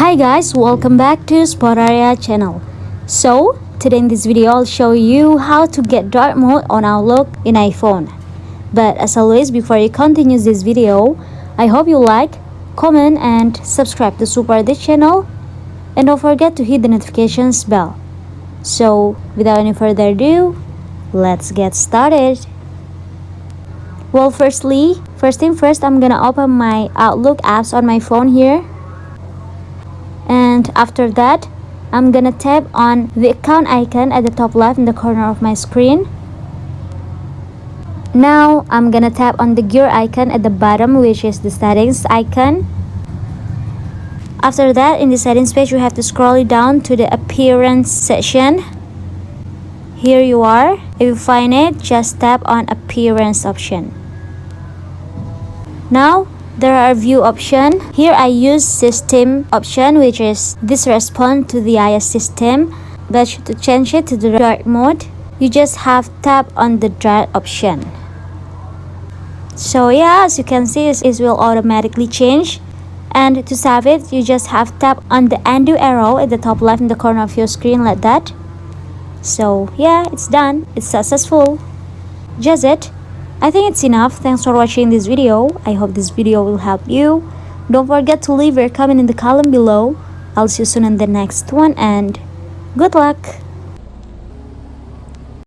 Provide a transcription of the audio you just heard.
Hi guys, welcome back to Spotaria channel. So today in this video I'll show you how to get dark mode on Outlook in iPhone. But as always, before you continue this video, I hope you like, comment and subscribe to support this channel, and don't forget to hit the notifications bell. So without any further ado, let's get started. Well, first thing first, I'm gonna open my Outlook apps on my phone here. And after that, I'm gonna tap on the account icon at the top left in the corner of my screen. Now I'm gonna tap on the gear icon at the bottom, which is the settings icon. After that, in the settings page, you have to scroll it down to the appearance section. Here you are. If you find it, just tap on appearance option. Now there are view option. Here I use system option, which is this respond to the iOS system. But to change it to the dark mode, you just have tap on the dark option. So yeah, as you can see, it will automatically change. And to save it, you just have tap on the undo arrow at the top left in the corner of your screen like that. So yeah, it's done. It's successful. Just it. I think it's enough. Thanks for watching this video. I hope this video will help you. Don't forget to leave your comment in the column below. I'll see you soon in the next one and good luck.